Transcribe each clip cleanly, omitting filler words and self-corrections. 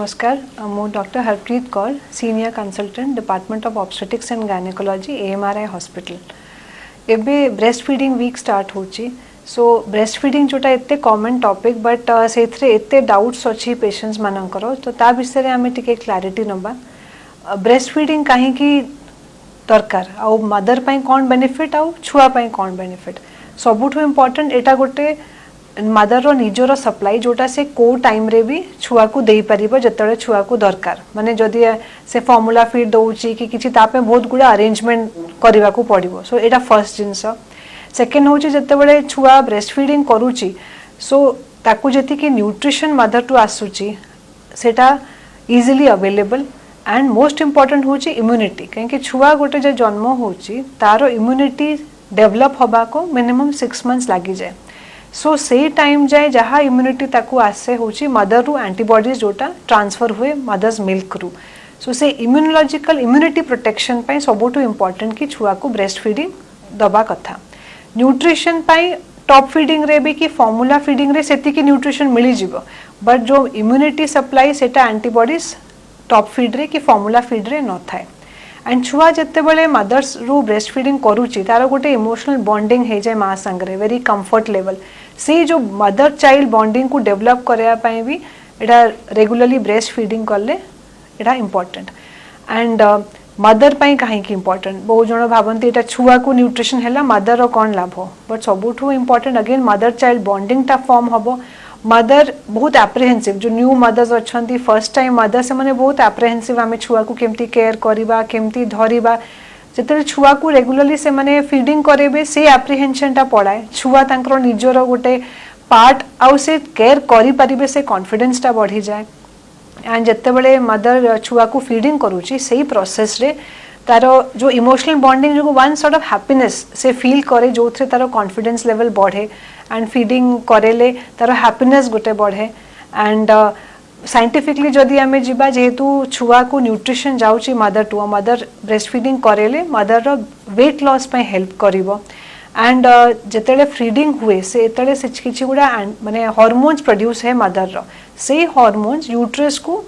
नमस्कार मु doctor Harpreet Kaur senior consultant department of obstetrics and gynaecology AMRI hospital. एबे ब्रेस्ट फीडिंग वीक स्टार्ट होची। So breast feeding जोटा एते कॉमन टॉपिक बट सेथरे एते डाउट्स अछि पेशेंट्स मानकर तो ता विषय रे हमें टिके क्लैरिटी नबा। ब्रेस्ट फीडिंग काहे की दरकार आ मदर पई कोन बेनिफिट आ छुआ पई कोन बेनिफिट सबुठो इम्पोर्टेंट एटा गोटे मदर रो निजरो सप्लाई जोटा से को टाइम रे भी छुआ को देई परिबो जतले छुआ को दरकार माने जदी से फार्मूला फीड दोउची कि किछि तापे बहुत गुडा अरेंजमेंट करबा को पड़िबो। सो एटा फर्स्ट जिंस। सेकंड होची जतेबेले छुआ ब्रेस्ट फीडिंग करूची सो ताकू जति कि न्यूट्रिशन मदर टू आसुची सेटा easily available and most important होची इम्यूनिटी कहीं छुआ गोटे जे जन्म होची तारो इम्यूनिटी डेवलप होबा को मिनिमम 6 मंथ्स लागी जाए। सो से टाइम जाए जहाँ इम्यूनिटी ताकू आसे होची मदर रु एंटीबॉडीज जोटा ट्रांसफर हुए मदर्स मिल्क रु। सो से इम्यूनोलॉजिकल इम्यूनिटी प्रोटेक्शन पाई सबुठु इम्पोर्टेंट कि छुआ को ब्रेस्ट फीडिंग दबा कथा। न्यूट्रिशन पाई टॉप फीडिंग रे भी कि फॉर्मूला फीडिंग रे सेति की न्यूट्रिशन मिली जिवो बट जो इम्यूनिटी सप्लाई सेटा एंटीबॉडीज टॉप फीड रे कि फॉर्मूला फीड रे न थाए। एंड छुआ जिते बड़े मदर्स रु ब्रेस्ट फीडिंग करूची तार गोटे इमोशनल बॉन्डिंग हो जाए माँ संगे वेरी कंफर्ट लेवल से जो मदर चाइल्ड बॉन्डिंग को डेवलप करने भी एटा रेगुलरली ब्रेस्ट फीडिंग कले एटा इम्पोर्टेंट। एंड मदर पाई कहीं इम्पोर्टेंट बहुत जन भावती एटा छुआ को न्यूट्रिशन है मदर रो कौन लाभ बट सबुठु important again mother child bonding टा फॉर्म हम। मदर बहुत एप्रिहेंसिव जो न्यू मदर्स अच्छा फर्स्ट टाइम मदर से मैंने बहुत एप्रिहेंसिव आम छुआ को केमती केयर करवा केमती धरिबा जिते छुआ को रेगुलरली से माने फीडिंग करेबे से एप्रिहेंशन टा पड़ाए छुआ तांकर निजर गोटे पार्ट आउ से केयर करि परिबे से कॉन्फिडेंस टा बढ़ी जाए। एंड जिते बड़े मदर छुआ को फीडिंग करूची सही प्रोसेस रे तार जो इमोशनल बॉन्डिंग जो वन सॉर्ट ऑफ हैप्पीनेस से फील करे जो थे तार कॉन्फिडेंस लेवल बढ़े एंड फीडिंग करेले तार हैप्पीनेस गोटे बढ़े। एंड साइंटिफिकली जदि आम जीवा जेहेतु छुआ को न्यूट्रिशन जाऊँगी mother to mother breastfeeding करेले मदर रो वेट लॉस पे हेल्प करिवो। एंड जिते फीडिंग हुए से किसी गुड़ा माने हार्मोन्स प्रोड्यूस है मदर रो से हार्मोन्स यूट्रस को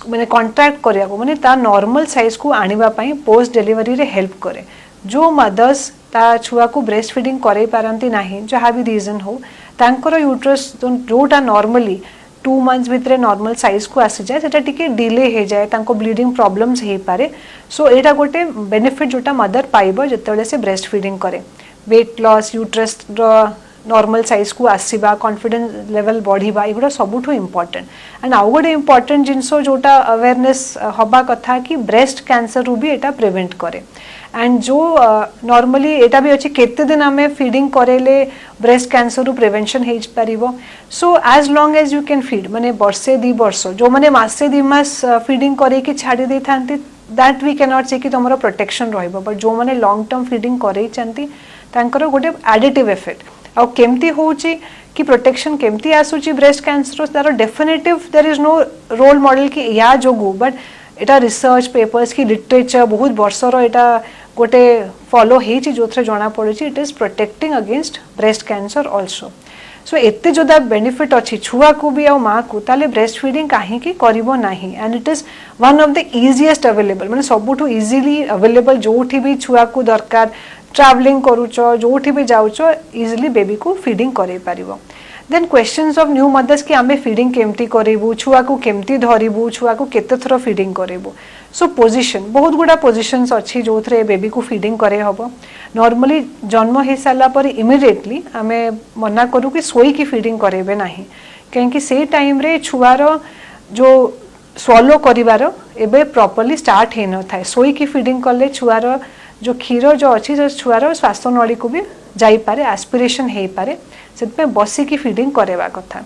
माने कॉन्ट्रैक्ट करिया को माने ता नॉर्मल साइज को आनिबा पई पोस्ट डिलीवरी रे हेल्प करे। जो मदर्स ता छुआ को ब्रेस्ट फीडिंग करे पारंती नाही जहाँ भी रीजन हो तांकर यूट्रस जोटा नॉर्मली 2 मंथ्स भितर नॉर्मल साइज को आसी जाए सेटा टिके डिले हो जाए तांको ब्लीडिंग प्रॉब्लम्स हो पारे। सो एटा गोटे बेनिफिट जोटा मदर पाइबो जतबेले से ब्रेस्ट फीडिंग करे weight loss uterus normal size को आसीबा कॉन्फिडेंस लेवल बढ़िबा एगुड़ा सबुठु इम्पोर्टेंट। एंड आउ गोटे इम्पोर्टेंट जिनस जोटा अवेयरनेस हवा कथा कि ब्रेस्ट कैंसर रु भी एटा प्रिवेंट करे। एंड जो नॉर्मली एटा भी अच्छी केते दिन आमे फीडिंग करेले ब्रेस्ट कैंसर रु प्रिवेंशन हो पारिबो। So as long as you can feed माने वर्षे 2 वर्ष जो माने मासे 2 मास फीडिंग करे कि छाड़ी दे थांती दैट वी कैन नॉट से कि तुमरो प्रोटेक्शन रहइबो बट जो माने लॉन्ग टर्म फीडिंग करे चंती तांकर गोटे एडिटिव इफेक्ट आ केमती होची कि प्रोटेक्शन केमती आसुची ब्रेस्ट कैंसर तार definitive there is no role model कि या जोगु बट एटा रिसर्च पेपर्स की लिटरेचर बहुत वर्षर एटा गोटे फॉलो होती जो थे जना पड़ी it is protecting against breast cancer also. So एते जोदा बेनिफिट अच्छी छुआ को भी आ माँ को ताले ब्रेस्ट फीडिंग कहीं करिबो नाही। And it is one of the easiest available माने सबुठु इजीली अवेलेबल जोठी भी छुआ को दरकार ट्रैवलिंग करूच जोठी भी जाऊच इजिली बेबी को फीडिंग करे पारिबो। Then questions of new mothers कि आमे फीडिंग केमती करिबु छुआ को केमती धरिबु छुआ को केते थरो फीडिंग करिबु। सो पोजीशन बहुत गुड़ा पोजीशंस अच्छी जो थे बेबी को फीडिंग करे हबो। नॉर्मली जन्म हो सारा पर इमिडिएटली आमे मना करू कि सोई की फीडिंग करेबे नाही कहीं से टाइम रे छुआर जो स्वलो करिवार एबे प्रॉपर्ली स्टार्ट हे न थाए सोई की फीडिंग कले छुआर जो क्षीर जो अच्छी जो छुआर श्वास नली को भी जाई पारे एस्पिरेशन हो पारे से बसी की फीडिंग करेवा कथा।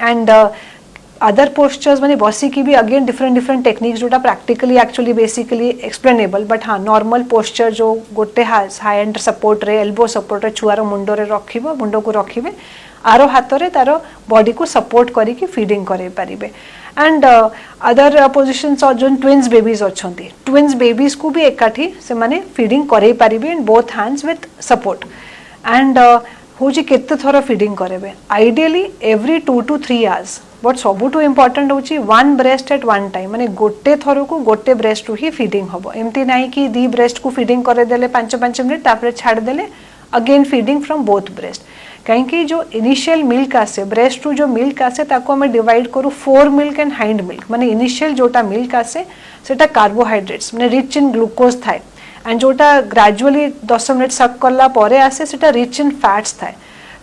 एंड अदर पोस्चर्स माने बसी की भी अगेन डिफरेंट टेक्निक्स जोटा practically actually basically explainable but हाँ नॉर्मल पोस्चर जो गोटे हाई एंड सपोर्ट रे एल्बो सपोर्ट रे छुआर मुंडो रे रखिबो मुंडो को रखिबे आरो हाथ रे तार बॉडी को सपोर्ट करी की फीडिंग करे पारिबे। एंड अदर पोजिशंस जो ट्विन्स बेबीज अच्छा ट्विन्स बेबीज को भी एकाठी से माने फीडिंग करे पारिबे in both hands with support. And होची केते थरो फीडिंग करेबे ideally every 2 to 3 hours but सबुठु इम्पोर्टेंट होची one breast at one time माने गोटे थरो को गोटे ब्रेस्ट ही फीडिंग हबो एमती नाही कि दी ब्रेस्ट को फीडिंग करे देले 5-5 मिनिट तापर छाड़ देले again feeding from both breast कहीं जो इनिशियल मिल्क आसे ब्रेस्ट रु जो मिल्क आसे ताको हमें डिवाइड करू 4 मिल्क एंड हाइंड मिल्क माने इनिशियल जोटा मिल्क आसे सेटा कार्बोहाइड्रेट्स माने रिच इन ग्लूकोज थाए एंड जोटा ग्रेजुअली 10 मिनिट सक कला परे आसे सेटा रिच इन फैट्स थाए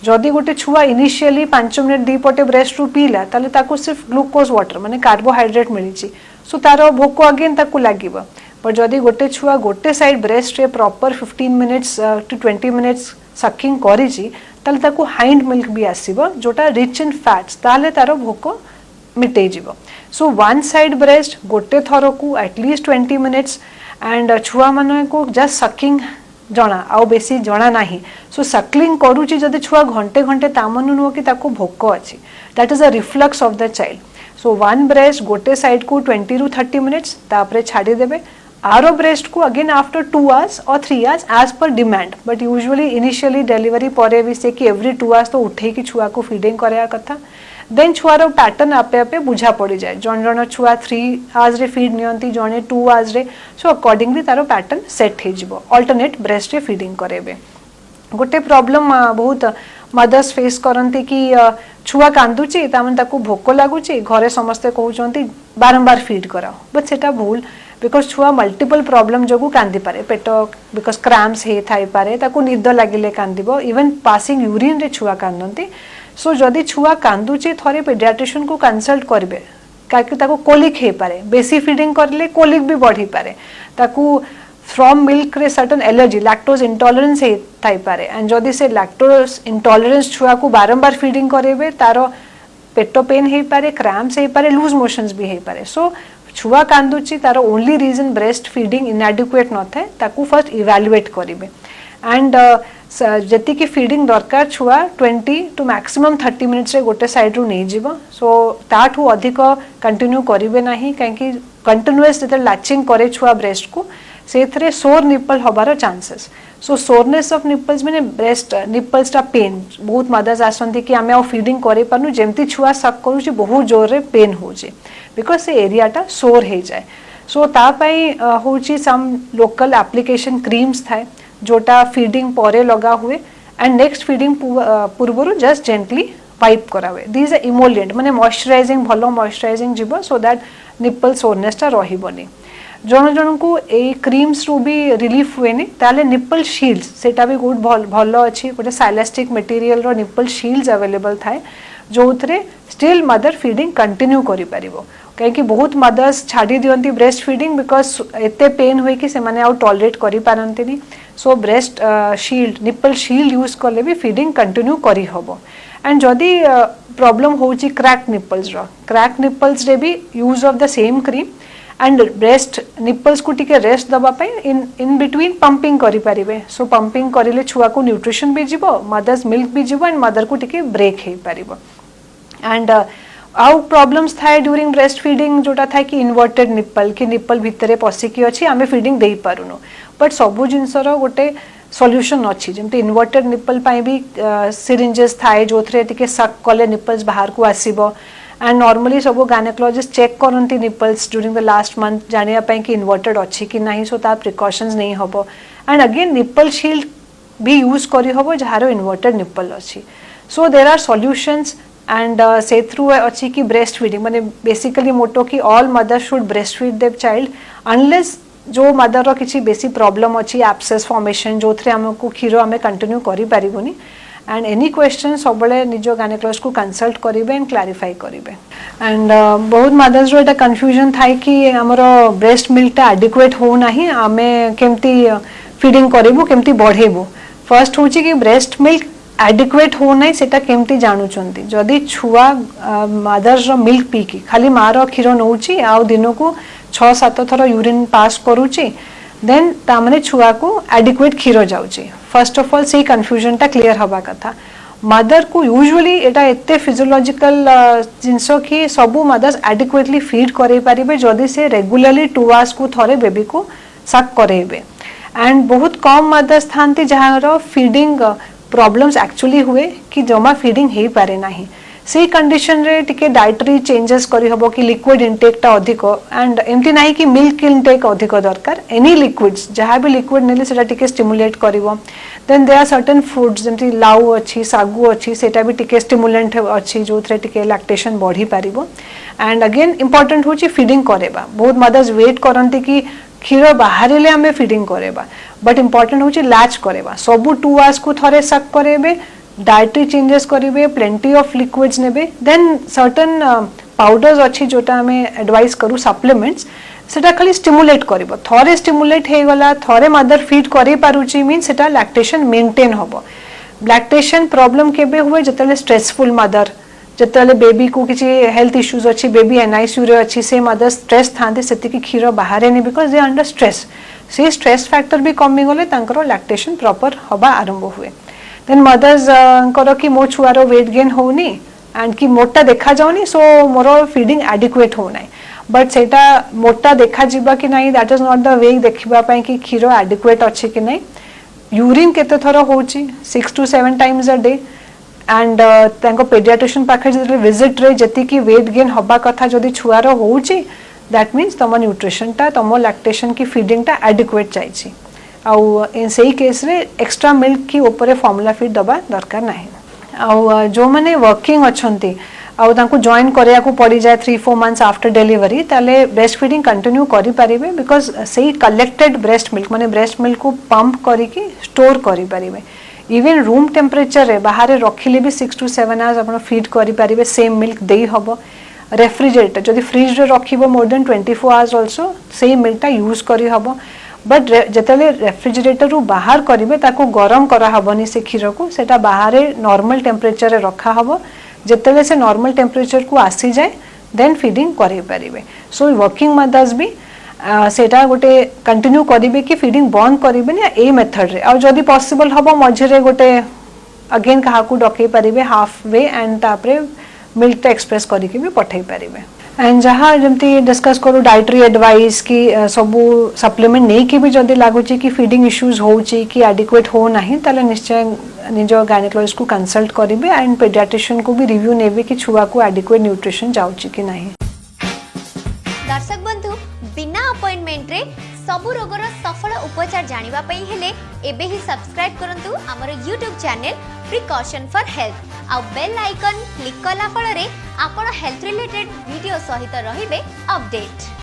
जदि गोटे छुआ इनिशियली 5 मिनिट दी पटे ब्रेस्ट रु पीला ताले ताको सिर्फ ग्लूकोज वाटर माने कार्बोहाइड्रेट मिली सो तार भोक अगेन ताको लागिबो पर जदि गोटे छुआ गोटे साइड ब्रेस्ट रे proper 15 minutes to 20 minutes sucking करिछि ताले ताको हाइंड मिल्क भी आसीबो जोटा रिच इन फैट्स ताले तार भोक मिटे जीवो सो वन साइड ब्रेस्ट गोटे थरो को एटलीस्ट 20 मिनिट्स एंड छुआ मन को जस्ट सकिंग जना आउ बेसी जना नाही सो सकलिंग करूची जदि छुआ घंटे घंटे तामनु नो कि ताको भोक अछि that is a reflux of the child so one breast गोटे साइड को 20 to 30 मिनिट्स तापरे छाड़ी देबे आरो ब्रेस्ट को अगेन आफ्टर 2 hours और 3 hours as per demand but usually initially delivery परे भी से कि एवरी 2 hours तो उठे कि छुआ को फीडिंग करया कथा देन छुआर पैटर्न आपे आपे बुझा पड़ी जाए जन जन छुआ 3 hours रे फीड नियंती जने 2 hours रे सो अकॉर्डिंगली तारो पैटर्न सेट हे जिवो अल्टरनेट ब्रेस्ट रे फीडिंग करेबे गोटे प्रॉब्लम बहुत मदर्स फेस करंती कि छुआ कांदुची तामन ताको भोक लागुची घरे समस्ते कहउचंती बारंबार फीड कराओ बट सेटा भूल बिकॉज छुआ मल्टीपल प्रॉब्लम जगू कांदी पारे पेट बिकॉज क्रैम्प्स हे थाई पारे ताको निद लागिले कांदिबो इवन पासिंग यूरिन रे छुआ कांदंती सो जदि छुआ कांदुची थरे पेडियाट्रिशियन को कंसल्ट करबे काकि ताको कोलिक हे पारे बेसी फीडिंग करले कोलिक भी बढ़ी पारे ताको फ्रॉम मिल्क रे सर्टेन एलर्जी लैक्टोज इंटॉलरेंस हे थाई पारे एंड जदि से लैक्टोज इंटॉलरेंस छुआ को बारंबार फीडिंग करेबे तारो पेट पेन हे पारे क्रैम्प्स हे पारे लूज मोशंस भी हे पारे सो छुआ कांदुची तार only reason breastfeeding inadequate न थाए ताकू फर्स्ट इवैल्यूएट करिवे एंड जति की फीडिंग दरकार छुआ 20 to maximum 30 मिनिट्स रे गोटे साइड रु नै जीवो सो ताठू अधिक कंटिन्यू करिवे नाही काहे कंटिन्यूअस जते लैचिंग करे छुआ ब्रेस्ट को सेथरे सोर निप्पल हबार chances so soreness of nipples माने ब्रेस्ट निप्पल्स टा पेन बहुत मदर्स आसंती कि आमे फीडिंग करे पानु जेमती छुआ सक करूची बहुत जोर रे पेन होची बिकॉज से एरिया टा सोर हे जाए सो ता पई होची सम लोकल एप्लीकेशन क्रीम्स थाए जोटा फीडिंग परे लगा हुए एंड नेक्स्ट फीडिंग पूर्वरु जस्ट जेंटली वाइप करावे दिस अ इमोलिएंट माने मॉइस्चराइजिंग भलो मॉइस्चराइजिंग जीवो सो दैट निप्पल सोरनेस टा रहिबोनी जन जन को ए क्रीम्स रु भी रिलीफ हुए नि ताले निप्पल शील्ड्स सेटा भी गुड भलो अछि गोटे साइलास्टिक मटेरियल रो निप्पल शील्ड्स अवेलेबल थाए जो थरे स्टिल मदर फीडिंग कंटिन्यू करि परिबो कहीं बहुत मदर्स छाड़ी दियंती ब्रेस्ट फीडिंग बिकॉज एते पेन हुए कि से माने आउ टॉलरेट करि पारंतिनी so breast shield nipple shield use करले भी फीडिंग कंटिन्यू करि हबो एंड जदि प्रॉब्लम होची क्रैक निप्पल्स रे भी use of the same cream and breast nipples को टिके रेस्ट दबा पे इन बिटवीन पंपिंग करि परिबे सो पंपिंग करिले छुआ को न्यूट्रिशन भी जीवो मदर्स मिल्क भी जीवो एंड मदर को टिके ब्रेक हे परिबो एंड आउ प्रॉब्लम्स थाए ड्यूरिंग ब्रेस्ट फीडिंग जोटा था कि इन्वर्टेड निप्पल कि निप्पल भितरे पसिकी अछि आमे फीडिंग देई पारुनो बट सबु जिंसर गोटे सॉल्यूशन अछि जेमते इन्वर्टेड निप्पल पाई भी सिरिंजेस थाए जोथरे टिके सक कले निप्पल्स बाहर को आसीबो एंड नॉर्मली सब गायनेकोलॉजिस्ट चेक करती nipples during the last month जानिया पाई कि इन्वर्टेड अच्छी कि नहीं सो ता प्रिकॉशंस नहीं हबो एंड अगेन निप्पल शील्ड भी यूज करी हबो जहारो इन्वर्टेड निप्पल अच्छी so there are solutions and से थ्रू अच्छी कि ब्रेस्ट फीडिंग माने बेसिकली मोटो कि all mother should breast feed their child unless जो मदर रो किछि बेसी प्रॉब्लम अच्छी एब्सेस फॉर्मेशन जो थ्रे हमको क्षीर आमे कंटिन्यू करि पारिबोनी एंड एनी क्वेश्चन सबले निजो गायनेकोलॉजिस्ट को कंसल्ट करिवे एंड क्लैरिफाई करिवे एंड बहुत मदर्स रो एटा कंफ्यूजन थाई कि हमरो ब्रेस्ट मिल्क ता एडिक्वेट हो नाही आमे केमती फीडिंग करिवो केमती बढ़ेबो फर्स्ट होची कि ब्रेस्ट मिल्क एडिक्वेट हो नाही सेटा केमती जानु चंती जदी छुआ मदर्स रो मिल्क पी की खाली मारो क्षीर नउची आ दिनो को 6-7 थरो यूरिन पास करूची देन तामने छुआ को एडिक्वेट क्षीर जाउची फर्स्ट ऑफ ऑल से कंफ्यूजन टा क्लियर हबा कथा मदर को यूजुअली एटा एते फिजियोलॉजिकल जिंसो कि सबु मदर्स एडिक्वेटली फीड करे परिबे जदी से रेगुलरली 2 आवर्स को थरे बेबी को सक करेबे एंड बहुत कम मदर्स थांती जहारो फीडिंग प्रॉब्लम्स एक्चुअली हुए कि जमा फीडिंग हो पारे नाही से कंडीशन रे टिके डाइटरी चेंजेस करी हबो कि लिक्विड इनटेक टा अधिक एंड एमती नाही कि मिल्क इनटेक अधिक दरकार एनी लिक्विड्स जहाँ भी लिक्विड नेले सेटा टिके स्टिमुलेट करिवो then there are certain foods जेमती लाउ अच्छी सागु अच्छी सेटा भी टिके स्टिमुलेंट अच्छी जो थरे टिके लैक्टेशन बढ़ी पारिबो एंड अगेन इंपोर्टेंट होची फीडिंग करेबा बहुत मदर्स वेट करंती कि क्षीर बाहर आम फीडिंग करेबा बट इंपोर्टेंट होची लैच करेबा सबू 2 आवर्स को थरे सक करेबे डाइटरी चेंजेस करेंगे प्लेंटी ऑफ लिक्विड्स नेबे देन सर्टेन पाउडर्स अच्छी जोटा हमें एडवाइस करू सप्लीमेंट्स सेटा खाली स्टिमुलेट करिवो थरे स्टिमुलेट हे गला थरे मदर फीड करि पारुची मीन सेटा लैक्टेशन मेंटेन होबो लैक्टेशन प्रॉब्लम केबे हुए जतले स्ट्रेसफुल मदर जतले बेबी को किसी हेल्थ इश्यूज अच्छी बेबी एनआईसीयू रे अच्छी से मदर स्ट्रेस थांते सेति की क्षीर बाहर नहीं बिकॉज दे अंडर स्ट्रेस से स्ट्रेस फैक्टर भी कमी गले तांकर लैक्टेशन प्रॉपर हवा आरंभ हुए देन मदर्स करो कि मो छुआर वेट गेन होनी एंड कि मोटा देखा जाऊनी सो मोर फीडिंग एडिक्वेट होना बट सेटा मोटा देखा जीवा कि नहीं that is not the way देखिबा पई कि क्षीर एडिक्वेट अच्छे कि नहीं यूरिन केते थर होची 6 to 7 times a day and तांको पेडियाट्रिशियन पाखे जते विजिट रे जति कि वेट गेन हबा कथा जदि छुआर होची दैट मीन्स तम न्यूट्रिशन टा तम लैक्टेशन की फीडिंग टा एडिक्वेट चाहिए आउ सही केस रे एक्स्ट्रा मिल्क की ऊपर फॉर्मूला फीड दबा दरकार नाही आउ जो माने वर्किंग अछंती आउ तांको जॉइन करिया को पड़ी जाए 3-4 मंथ्स आफ्टर डिलीवरी ताले ब्रेस्ट फीडिंग कंटिन्यू करि परिबे बिकॉज सही कलेक्टेड ब्रेस्ट मिल्क माने ब्रेस्ट मिल्क को पंप करी की स्टोर करि परिबे इवन रूम टेम्परेचर रे बाहर रखिले भी 6 to 7 आवर्स आपण फीड करि परिबे सेम मिल्क देई हबो रेफ्रिजरेटर जदि फ्रिज रे रखिबो more than 24 hours also same milk टा यूज करि हबो बट जिते रेफ्रिजरेटर रू बाहर करेंगे ताको गरम करा हबनी से क्षीर को सेटा बाहर नॉर्मल टेम्परेचर रखा हबो जिते से नॉर्मल टेम्परेचर को आसी जाए देन फीडिंग करे पारिबे सो वर्किंग मदर्स भी सेटा गोटे कंटिन्यू करेंगे कि फीडिंग बंद करेंगे ना ए मेथड रे आ जदि पॉसिबल हबो मझे गोटे अगेन कहा को डकई पारिबे हाफ वे एंड तापरे मिल्क एक्सप्रेस करके भी पठै पारिबे एंड जहाँ जमती डिस्कस करूँ डाइटरी एडवाइस कि सबू सप्लीमेंट नहीं कि भी जदि लगुच कि फीडिंग इश्यूज होची कि एडिक्वेट हो नहीं ताले निश्चय निज गायनेकोलॉजिस्ट को कंसल्ट करेंगे एंड पेडियाट्रिशियन को भी रिव्यू नेबे कि छुआ को एडिक्वेट न्यूट्रिशन जाउची कि नहीं। दर्शक बंधु बिना अपॉइंटमेंट रे सबु रोगर सफल उपचार जानिबा पई हेले एबे ही सब्सक्राइब करंतु हमर YouTube channel precaution for health आ बेल आइकन क्लिक कला फल रे आपण हेल्थ रिलेटेड वीडियो सहित रहिबे अपडेट।